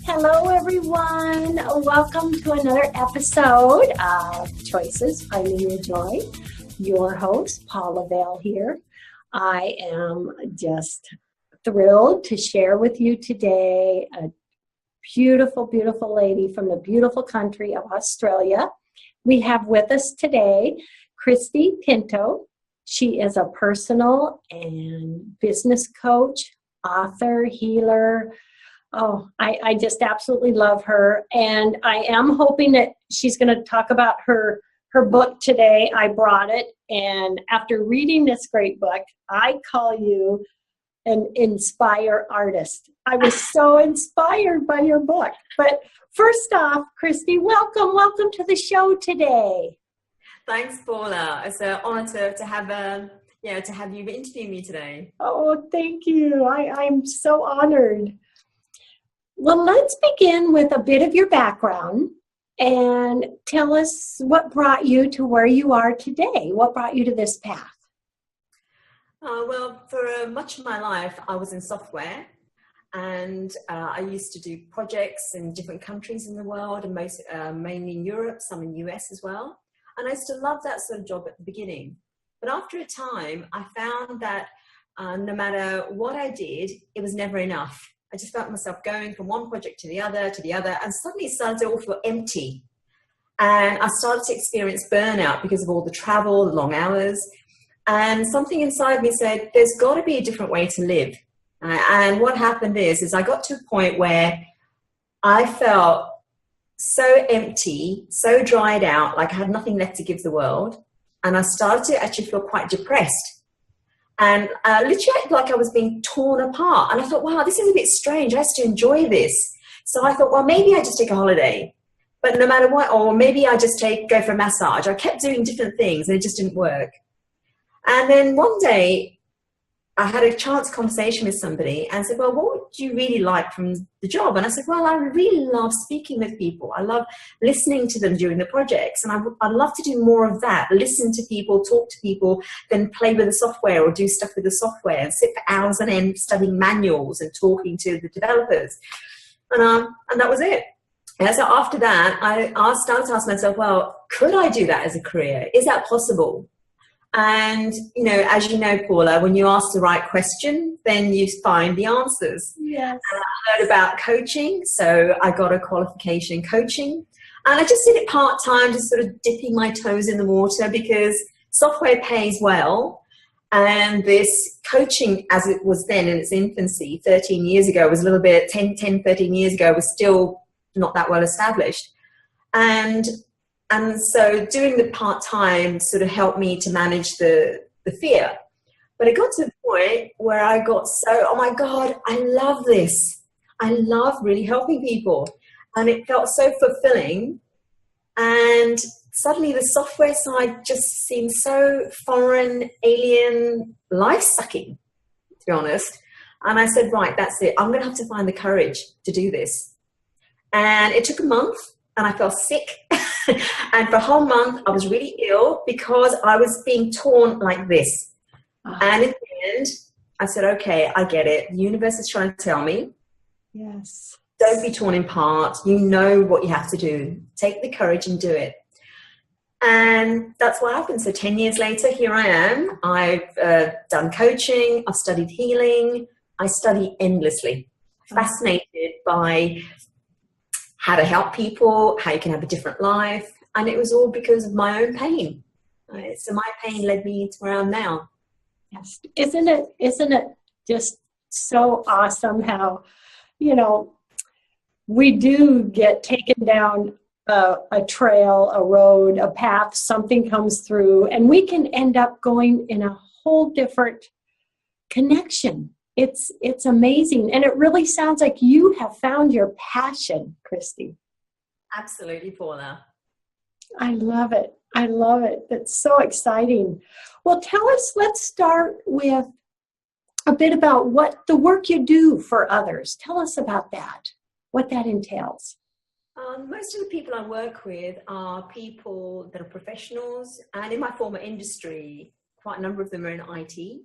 Hello, everyone. Welcome to another episode of Choices Finding Your Joy. Your host, Paula Vale here. I am just thrilled to share with you today a beautiful, beautiful lady from the beautiful country of Australia. We have with us today Christie Pinto. She is a personal and business coach, author, healer. Oh, I just absolutely love her. And I am hoping that she's going to talk about her book today. I brought it. And after reading this great book, I call you an inspire artist. I was so inspired by your book. But first off, Christie, welcome to the show today. Thanks, Paula. It's an honor to have you interview me today. Oh, thank you. I'm so honored. Well, let's begin with a bit of your background and tell us what brought you to where you are today. What brought you to this path? Well, for much of my life, I was in software, and I used to do projects in different countries in the world, and mainly in Europe, some in the US as well. And I used to love that sort of job at the beginning. But after a time, I found that no matter what I did, it was never enough. I just felt myself going from one project to the other, and suddenly it started to all feel empty. And I started to experience burnout because of all the travel, the long hours. And something inside me said, there's got to be a different way to live. And what happened is I got to a point where I felt so empty, so dried out, like I had nothing left to give the world. And I started to actually feel quite depressed. And literally like I was being torn apart. And I thought, wow, this is a bit strange. I used to enjoy this. So I thought, well, maybe I just take a holiday. But no matter what, or maybe I just go for a massage. I kept doing different things and it just didn't work. And then one day I had a chance conversation with somebody and said, well, what would you really like from the job? And I said, well, I really love speaking with people. I love listening to them during the projects. And I'd love to do more of that, listen to people, talk to people, then play with the software or do stuff with the software and sit for hours on end studying manuals and talking to the developers. And that was it. And so after that, I started to ask myself, well, could I do that as a career? Is that possible? And, as you know, Paula, when you ask the right question, then you find the answers. Yes. And I heard about coaching, so I got a qualification in coaching. And I just did it part-time, just sort of dipping my toes in the water because software pays well. And this coaching, as it was then in its infancy, 13 years ago, was a little bit, 13 years ago, was still not that well established. And so doing the part-time sort of helped me to manage the fear. But it got to the point where I got so, oh my God, I love this. I love really helping people. And it felt so fulfilling. And suddenly the software side just seemed so foreign, alien, life-sucking, to be honest. And I said, right, that's it. I'm going to have to find the courage to do this. And it took a month and I felt sick. And for a whole month, I was really ill because I was being torn like this. And in the end, I said, okay, I get it. The universe is trying to tell me. Yes. Don't be torn in parts. You know what you have to do. Take the courage and do it. And that's what happened. So 10 years later, here I am. I've done coaching. I've studied healing. I study endlessly. Fascinated by how to help people, how you can have a different life. And it was all because of my own pain. So my pain led me to where I am now. Yes. Isn't it just so awesome how, we do get taken down a trail, a road, a path, something comes through, and we can end up going in a whole different connection. It's amazing. And it really sounds like you have found your passion, Christie. Absolutely, Paula. I love it. I love it. That's so exciting. Well, let's start with a bit about what the work you do for others. Tell us about that, what that entails. Most of the people I work with are people that are professionals, and in my former industry, quite a number of them are in IT.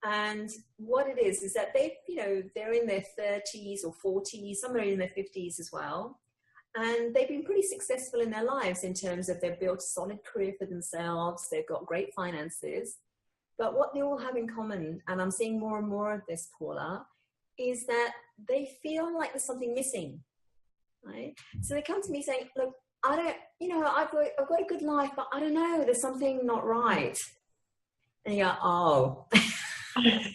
And what it is that they, they're in their 30s or 40s, some are in their 50s as well. And they've been pretty successful in their lives in terms of they've built a solid career for themselves. They've got great finances. But what they all have in common, and I'm seeing more and more of this, Paula, is that they feel like there's something missing, right? So they come to me saying, look, I don't, I've got a good life, but I don't know, there's something not right. And you go, oh. And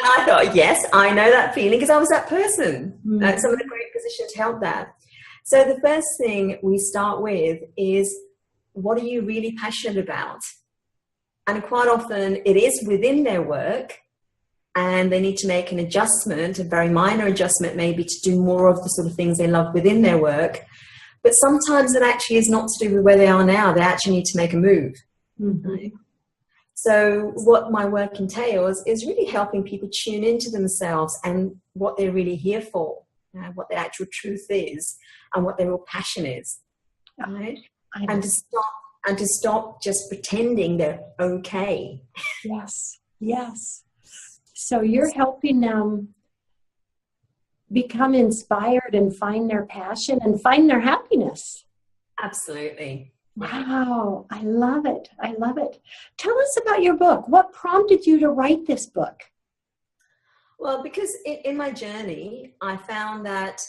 I thought, yes, I know that feeling because I was that person. So I'm in a great position to help that. So the first thing we start with is, what are you really passionate about? And quite often it is within their work, and they need to make an adjustment, a very minor adjustment maybe, to do more of the sort of things they love within their work. But sometimes it actually is not to do with where they are now. They actually need to make a move. Right? So what my work entails is really helping people tune into themselves and what they're really here for, what their actual truth is, and what their real passion is, right? And to stop just pretending they're okay. Yes, yes. So you're helping them become inspired and find their passion and find their happiness. Absolutely. Wow, I love it. I love it. Tell us about your book. What prompted you to write this book? Well, because in my journey, I found that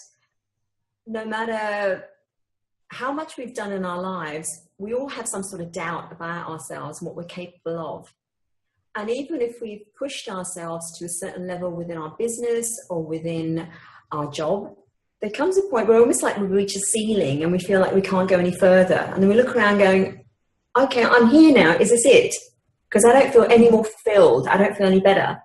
no matter how much we've done in our lives, we all have some sort of doubt about ourselves and what we're capable of. And even if we've pushed ourselves to a certain level within our business or within our job, there comes a point where almost like we reach a ceiling and we feel like we can't go any further. And then we look around going, okay, I'm here now. Is this it? Because I don't feel any more fulfilled. I don't feel any better.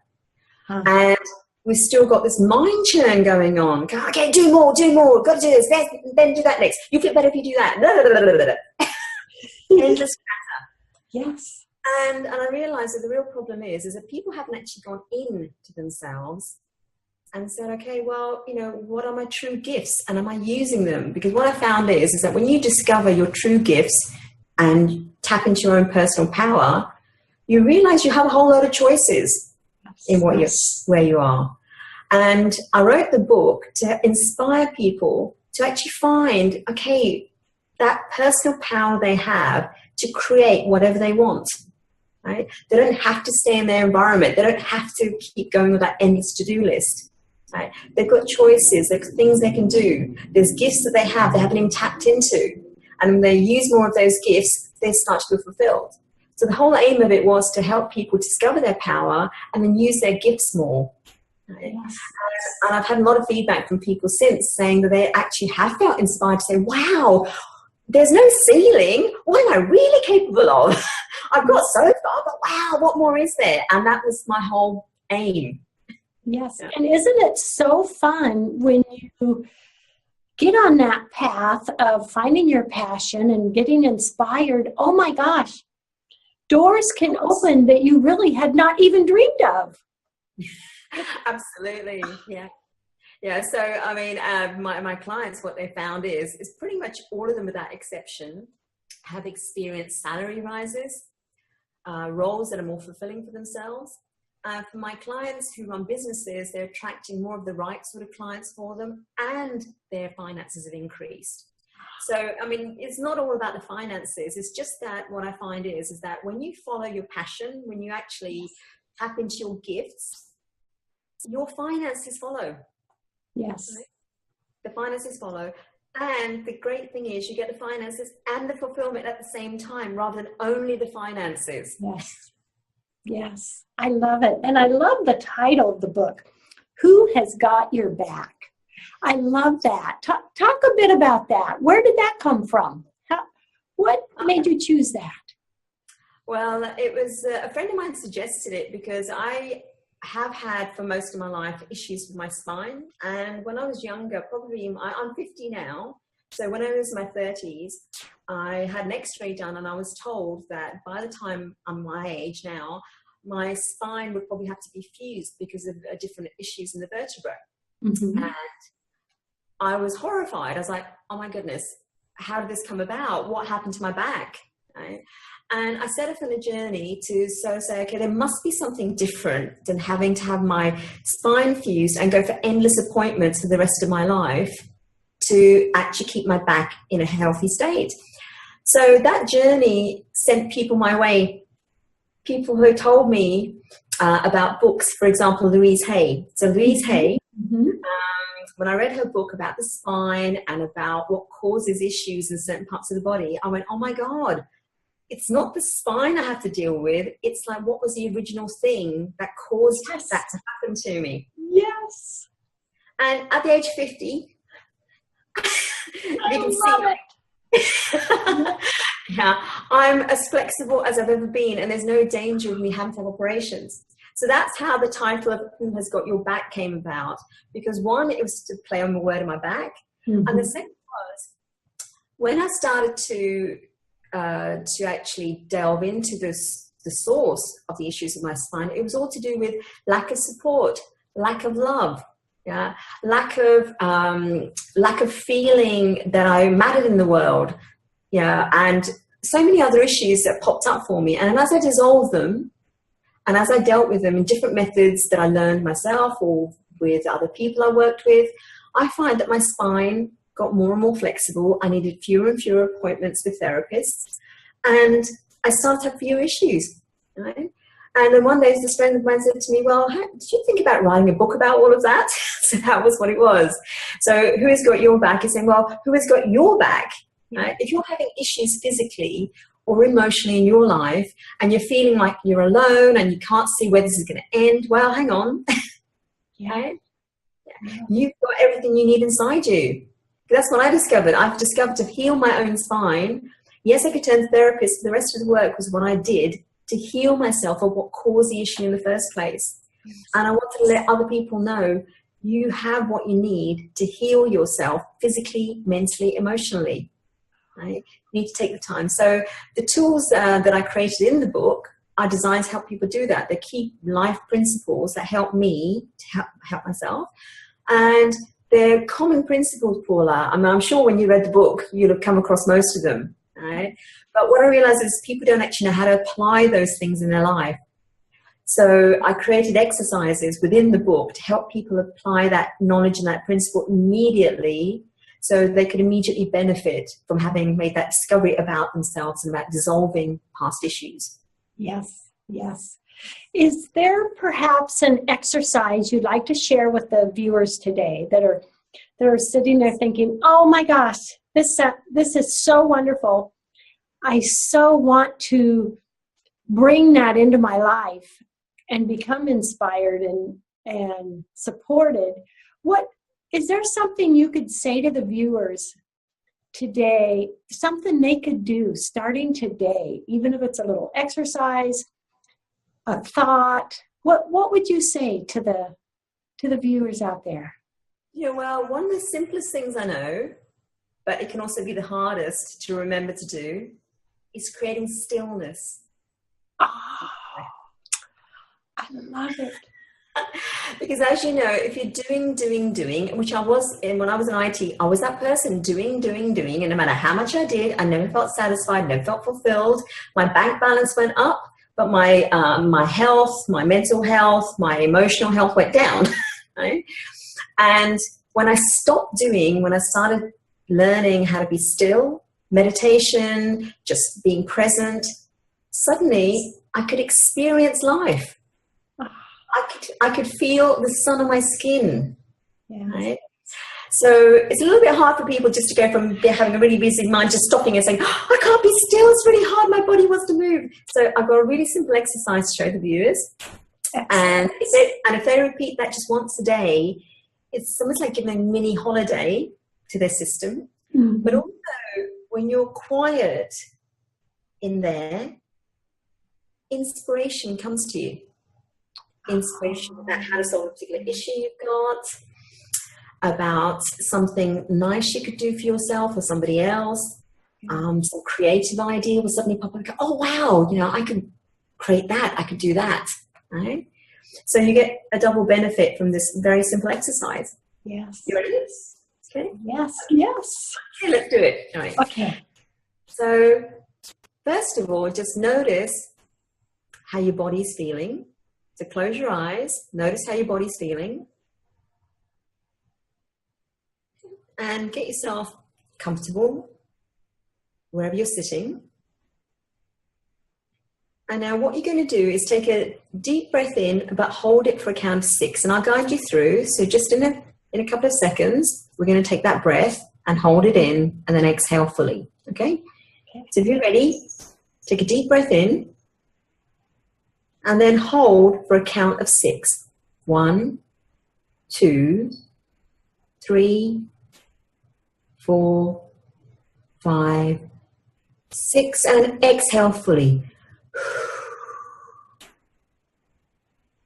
And we've still got this mind churn going on. Okay, do more. Got to do this, then do that next. You feel better if you do that. Blah, blah, blah, blah, blah. Endless chatter. Yes. And I realized that the real problem is that people haven't actually gone into themselves and said, okay, well, what are my true gifts, and am I using them? Because what I found is that when you discover your true gifts and tap into your own personal power, you realize you have a whole lot of choices in where you are. And I wrote the book to inspire people to actually find, okay, that personal power they have to create whatever they want. Right? They don't have to stay in their environment. They don't have to keep going with that endless to-do list. Right? They've got choices. There's things they can do. There's gifts that they haven't even tapped into. And when they use more of those gifts, they start to feel fulfilled. So the whole aim of it was to help people discover their power and then use their gifts more. Right? Yes. And I've had a lot of feedback from people since saying that they actually have felt inspired to say, wow, there's no ceiling. What am I really capable of? I've got so far, but wow, what more is there? And that was my whole aim. Yes. Yeah. And isn't it so fun when you get on that path of finding your passion and getting inspired? Oh my gosh, doors can open that you really had not even dreamed of. Absolutely. Yeah. Yeah. So, I mean, my clients, what they found is pretty much all of them without exception have experienced salary rises, roles that are more fulfilling for themselves. For my clients who run businesses, they're attracting more of the right sort of clients for them, and their finances have increased. So, I mean, it's not all about the finances. It's just that what I find is that when you follow your passion, when you actually tap into your gifts, your finances follow. Yes. Right? The finances follow. And the great thing is you get the finances and the fulfillment at the same time rather than only the finances. Yes. Yes. I love it. And I love the title of the book, Who Has Got Your Back? I love that. Talk a bit about that. Where did that come from? What made you choose that? Well, it was a friend of mine suggested it because I have had for most of my life issues with my spine. And when I was younger, probably I'm 50 now. So when I was in my 30s, I had an x-ray done and I was told that by the time I'm my age now, my spine would probably have to be fused because of different issues in the vertebra. Mm-hmm. And I was horrified. I was like, oh my goodness, how did this come about? What happened to my back? right? And I set off on a journey to say, okay, there must be something different than having to have my spine fused and go for endless appointments for the rest of my life to actually keep my back in a healthy state. So that journey sent people my way, people who told me about books, for example, Louise Hay. So Louise Hay, when I read her book about the spine and about what causes issues in certain parts of the body, I went, oh my God, it's not the spine I have to deal with. It's like, what was the original thing that caused that to happen to me? Yes. And at the age of 50, you can see yeah, I'm as flexible as I've ever been, and there's no danger of me having to have operations. So that's how the title of Who Has Got Your Back came about. Because one, it was to play on the word of my back. And the second was, when I started to actually delve into the source of the issues of my spine, it was all to do with lack of support, lack of love, lack of feeling that I mattered in the world, and so many other issues that popped up for me. And as I dissolved them, and as I dealt with them in different methods that I learned myself or with other people I worked with, I find that my spine got more and more flexible. I needed fewer and fewer appointments with therapists, and I started to have fewer issues, right? And then one day this friend of mine said to me, well, did you think about writing a book about all of that? So that was what it was. So Who Has Got Your Back is saying, well, who has got your back? Right? If you're having issues physically or emotionally in your life and you're feeling like you're alone and you can't see where this is going to end, well, hang on. Right? You've got everything you need inside you. That's what I discovered. I've discovered to heal my own spine. Yes, I could turn to therapists. The rest of the work was what I did to heal myself of what caused the issue in the first place. And I want to let other people know you have what you need to heal yourself physically, mentally, emotionally. Right? You need to take the time. So the tools that I created in the book are designed to help people do that. They're key life principles that help me to help myself. And they're common principles, Paula. I mean, I'm sure when you read the book, you'll have come across most of them. Right? But what I realized is people don't actually know how to apply those things in their life. So I created exercises within the book to help people apply that knowledge and that principle immediately, so they could immediately benefit from having made that discovery about themselves and about dissolving past issues. Yes, yes. Is there perhaps an exercise you'd like to share with the viewers today that are sitting there thinking, oh my gosh, this is so wonderful. I so want to bring that into my life and become inspired and supported. Is there something you could say to the viewers today, something they could do starting today, even if it's a little exercise, a thought? What would you say to the viewers out there? Yeah, well, one of the simplest things I know, but it can also be the hardest to remember to do, is creating stillness. Oh, I love it. Because as you know, if you're doing, which I was when I was in IT, I was that person doing, and no matter how much I did, I never felt satisfied, never felt fulfilled. My bank balance went up, but my health, my mental health, my emotional health went down. Right? And when I stopped doing, when I started learning how to be still, meditation, just being present, suddenly I could experience life. I could feel the sun on my skin. Yes. Right? So it's a little bit hard for people just to go from having a really busy mind to stopping and saying, oh, I can't be still, it's really hard, my body wants to move. So I've got a really simple exercise to show the viewers. And if they repeat that just once a day, it's almost like giving a mini holiday to their system. Mm-hmm. But also, when you're quiet in there, inspiration comes to you. Inspiration about how to solve a particular issue you've got, about something nice you could do for yourself or somebody else, some creative idea will suddenly pop up and go, oh wow, I could create that, I could do that, right? So you get a double benefit from this very simple exercise. Yes. You ready? Okay. Yes. Yes. Okay, let's do it. All right. Okay. So First of all, just notice how your body's feeling. So close your eyes, notice how your body's feeling, and get yourself comfortable wherever you're sitting. And now what you're going to do is take a deep breath in, but hold it for a count of 6. And I'll guide you through. So just in a couple of seconds, we're going to take that breath and hold it in and then exhale fully. Okay? So if you're ready, take a deep breath in and then hold for a count of 6. 1, 2, 3, 4, 5, 6, and exhale fully.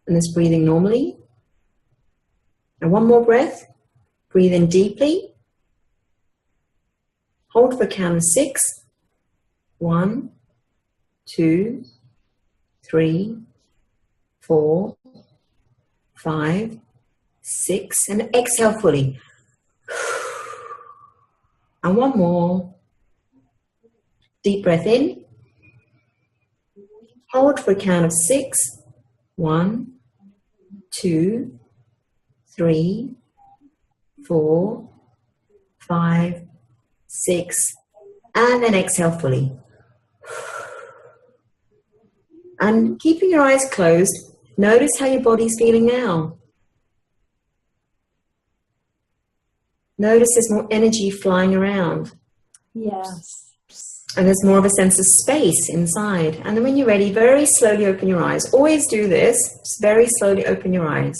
And just breathing normally. And one more breath. Breathe in deeply. Hold for a count of 6. 1, 2, 3, 4, 5, 6, and exhale fully. And one more. Deep breath in. Hold for a count of 6. 1, 2, 3, 4, 5, 6, and then exhale fully. And keeping your eyes closed, notice how your body's feeling now. Notice there's more energy flying around. Yes. And there's more of a sense of space inside. And then when you're ready, very slowly open your eyes. Always do this. Just very slowly open your eyes.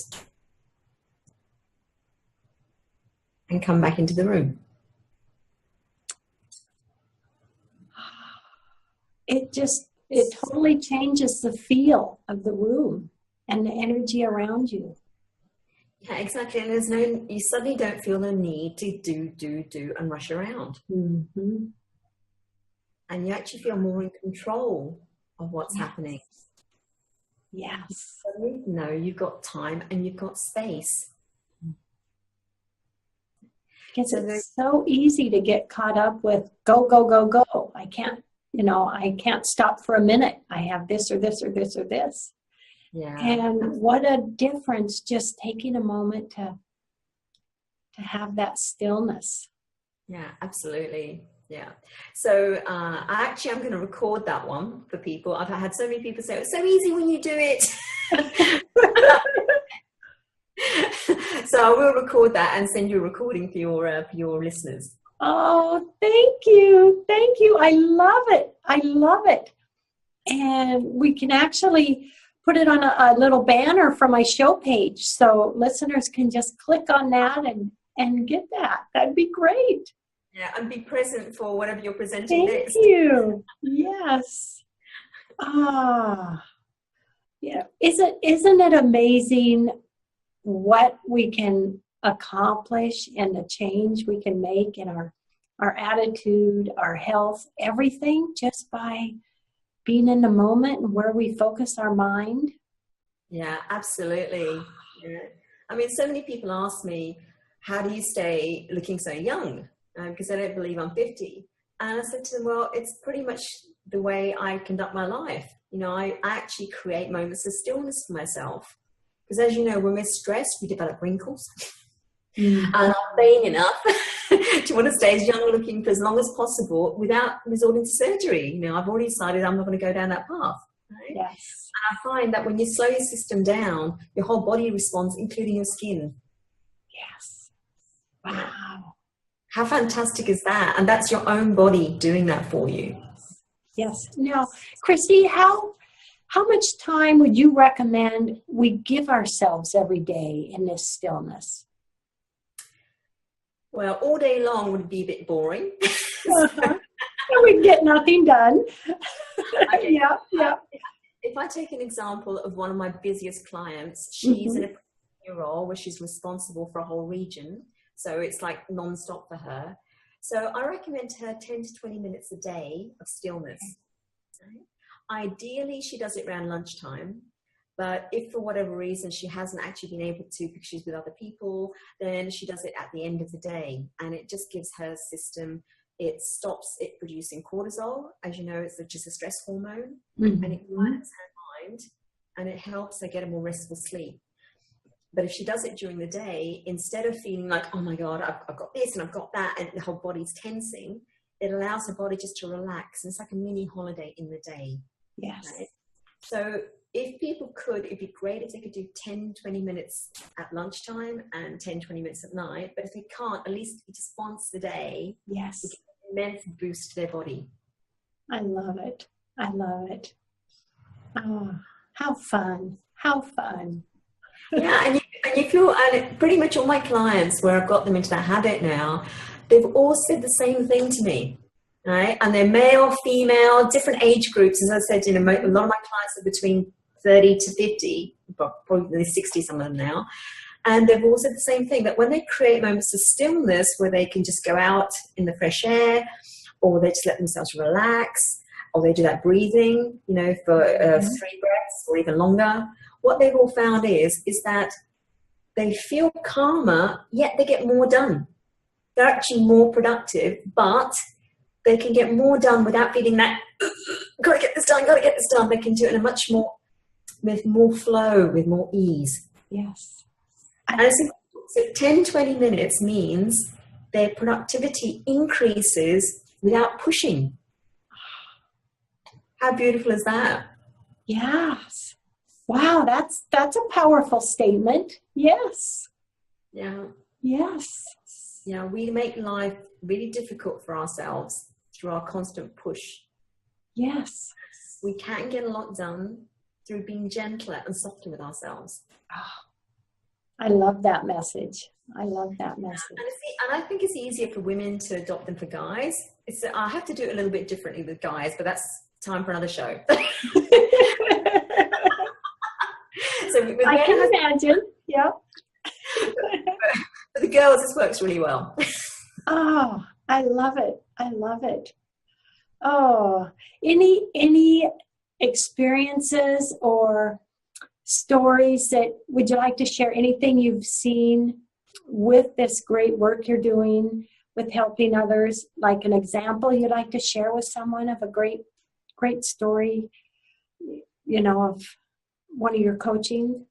And come back into the room. It totally changes the feel of the room and the energy around you. Yeah, exactly. And you suddenly don't feel the need to do and rush around. Mm-hmm. And you actually feel more in control of what's happening. Yes. You know you've got time and you've got space. Because it's so easy to get caught up with go, go, go, go. I can't stop for a minute. I have this or this or this or this. Yeah. And what a difference just taking a moment to have that stillness. Yeah, absolutely. Yeah. So I'm going to record that one for people. I've had so many people say, it's so easy when you do it. So I will record that and send you a recording for your listeners. Oh, thank you. Thank you. I love it. I love it. And we can actually put it on a little banner from my show page. So listeners can just click on that and get that. That'd be great. Yeah, and be present for whatever you're presenting next. Thank you. Yes. Yeah. Isn't it amazing what we can accomplish and the change we can make in our attitude, our health, everything just by being in the moment and where we focus our mind? Yeah, absolutely. Yeah. I mean, so many people ask me, how do you stay looking so young? Because they don't believe I'm 50. And I said to them, well, it's pretty much the way I conduct my life. I actually create moments of stillness for myself. Because as you know, when we're stressed, we develop wrinkles. And I'm vain enough to want to stay as young looking for as long as possible without resorting to surgery. I've already decided I'm not going to go down that path. Right? Yes. And I find that when you slow your system down, your whole body responds, including your skin. Yes. Wow. How fantastic is that? And that's your own body doing that for you. Yes. Now, Christie, how much time would you recommend we give ourselves every day in this stillness? Well, all day long would be a bit boring. We'd get nothing done. Yeah. If I take an example of one of my busiest clients, she's in a role where she's responsible for a whole region. So it's like non-stop for her. So I recommend her 10 to 20 minutes a day of stillness. Okay. Ideally, she does it around lunchtime. But if for whatever reason she hasn't actually been able to because she's with other people, then she does it at the end of the day. And it just gives her system it stops it producing cortisol. As you know, it's just a stress hormone, Mm-hmm. and it quiets her mind, and it helps her get a more restful sleep. But if she does it during the day, instead of feeling like, oh my God, I've got this and I've got that, and the whole body's tensing, it allows her body just to relax. And it's like a mini holiday in the day. Yes. Right? So if people could, it'd be great if they could do 10, 20 minutes at lunchtime and 10, 20 minutes at night. But if they can't, at least just once a day, Yes. it can immense boost to their body. I love it. I love it. Oh, how fun. How fun. Yeah, and you feel, and pretty much all my clients where I've got them into that habit now, they've all said the same thing to me, right? And they're male, female, different age groups. As I said, a lot of my clients are between 30 to 50, probably 60, some of them now. And they've all said the same thing, that when they create moments of stillness where they can just go out in the fresh air, or they just let themselves relax, or they do that breathing, for 3 breaths or even longer, what they've all found is that they feel calmer, yet they get more done. They're actually more productive, but they can get more done without feeling that, got to get this done. They can do it with more flow, with more ease. Yes. And so 10, 20 minutes means their productivity increases without pushing. How beautiful is that? Yes. Wow, that's a powerful statement. Yes. Yeah. Yes. Yeah, we make life really difficult for ourselves through our constant push. Yes. We can get a lot done through being gentler and softer with ourselves. Oh, I love that message. I love that message. And I think it's easier for women to adopt than for guys. I have to do it a little bit differently with guys, but that's time for another show. So I can imagine. Yeah. For the girls, this works really well. Oh, I love it. I love it. Oh, any experiences or stories that would you like to share? Anything you've seen with this great work you're doing with helping others? Like an example you'd like to share with someone of a great story, of one of your coaching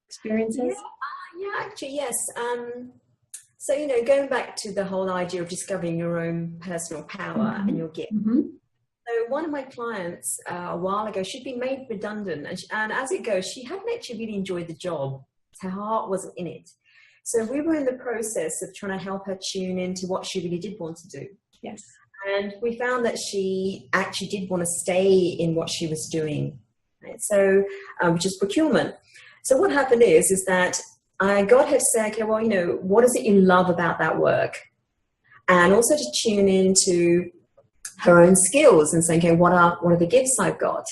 experiences? Yeah, actually, yes. So, going back to the whole idea of discovering your own personal power and your gift. Mm-hmm. So one of my clients a while ago, she'd been made redundant. And as it goes, she hadn't actually really enjoyed the job. Her heart wasn't in it. So we were in the process of trying to help her tune into what she really did want to do. Yes. And we found that she actually did want to stay in what she was doing. Right? So, which is procurement. So what happened is that I got her to say, okay, well, what is it you love about that work? And also to tune into her own skills and saying, okay, what are the gifts I've got?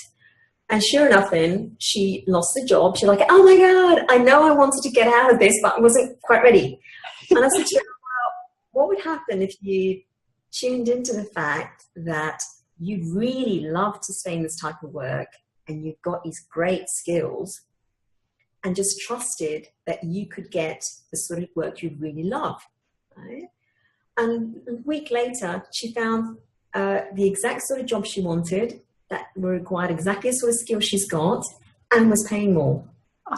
And sure enough, then she lost the job. She's like, oh my God, I know I wanted to get out of this, but I wasn't quite ready. And I said to her, well, what would happen if you tuned into the fact that you really love to stay in this type of work and you've got these great skills and just trusted that you could get the sort of work you really love, right? And a week later, she found the exact sort of job she wanted that required exactly the sort of skill she's got and was paying more. Oh,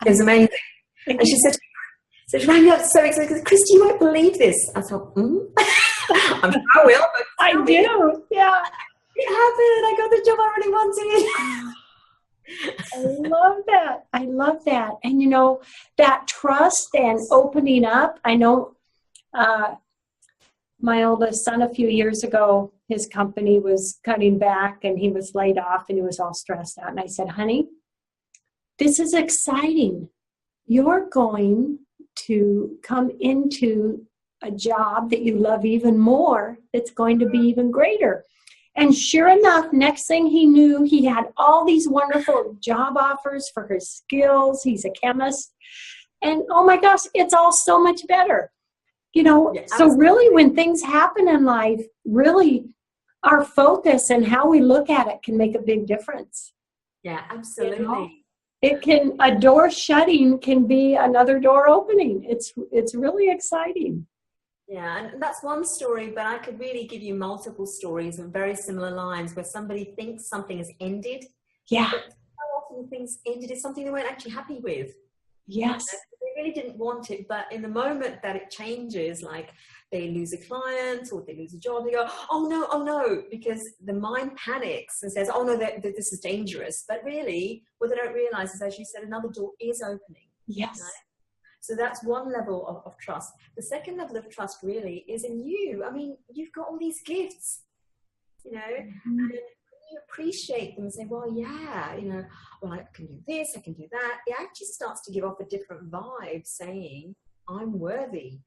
it was amazing. And she said, so she rang me up so excited, Christie, you won't believe this. I thought, I'm sure I will. But I do, yeah. It happened. I got the job I really wanted. I love that. I love that. And that trust and opening up. I know my oldest son a few years ago, his company was cutting back and he was laid off and he was all stressed out. And I said, honey, this is exciting. You're going to come into a job that you love even more. That's going to be even greater. And sure enough, next thing he knew, he had all these wonderful job offers for his skills. He's a chemist. And oh my gosh, it's all so much better. So really when things happen in life, really our focus and how we look at it can make a big difference. Yeah, absolutely. A door shutting can be another door opening. It's really exciting. Yeah, and that's one story, but I could really give you multiple stories of very similar lines where somebody thinks something has ended. Yeah. But how often things ended is something they weren't actually happy with. Yes. They really didn't want it, but in the moment that it changes, like they lose a client or they lose a job, they go, oh no, because the mind panics and says, oh no, this is dangerous. But really, what they don't realize is, as you said, another door is opening. Yes. Right? So that's one level of trust. The second level of trust really is in you. I mean, you've got all these gifts, you know, and you appreciate them and say, well, yeah, you know, well, I can do this, I can do that. It actually starts to give off a different vibe saying, I'm worthy,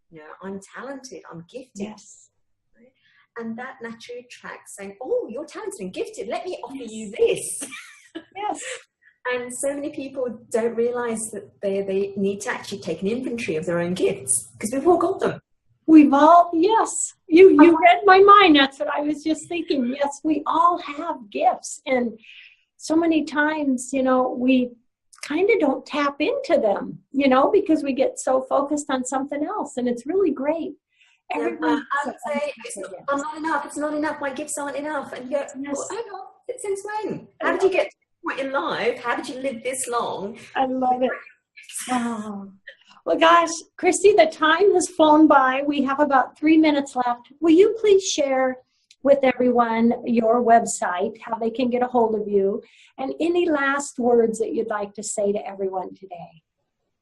you know, I'm talented, I'm gifted. Yes. Right? And that naturally attracts saying, oh, you're talented and gifted. Let me offer you this. Yes. And so many people don't realize that they need to actually take an inventory of their own gifts, because we've all got them. We've all, yes, you read my mind. That's what I was just thinking. Yes, we all have gifts. And so many times, you know, we kind of don't tap into them, you know, because we get so focused on something else. And it's really great. Everyone, I would say, I'm not enough. It's not enough. My gifts aren't enough. And you go, well, hang on, since when? How did you get in life? How did you live this long? I love it. Oh. Well, gosh, Christie, the time has flown by. We have about 3 minutes left. Will you please share with everyone your website, how they can get a hold of you, and any last words that you'd like to say to everyone today?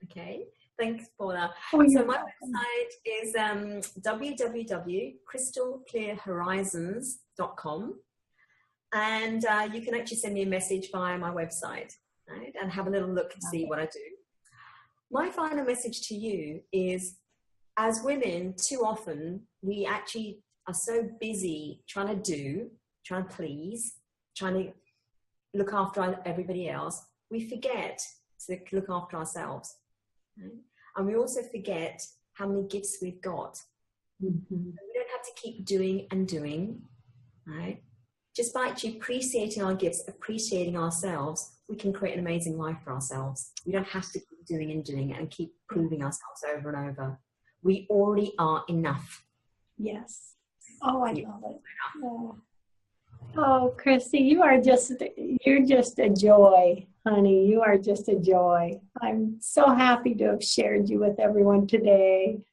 Okay. Thanks, Paula. So my website is www.crystalclearhorizons.com. And you can actually send me a message via my website, right, and have a little look and see what I do. My final message to you is, as women, too often, we actually are so busy trying to please, trying to look after everybody else, we forget to look after ourselves. Right? And we also forget how many gifts we've got. Mm-hmm. We don't have to keep doing and doing, right? Just by actually appreciating our gifts, appreciating ourselves, we can create an amazing life for ourselves. We don't have to keep doing and doing and keep proving ourselves over and over. We already are enough. Yes. Oh, I love it. Oh, Christie, you're just a joy, honey. You are just a joy. I'm so happy to have shared you with everyone today.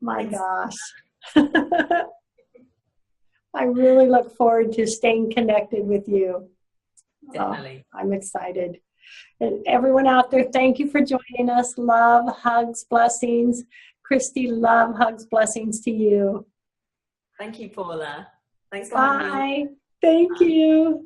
My gosh. I really look forward to staying connected with you. Definitely. I'm excited. And everyone out there, thank you for joining us. Love, hugs, blessings. Christie, love, hugs, blessings to you. Thank you, Paula. Thanks for having me. Bye. Thank you.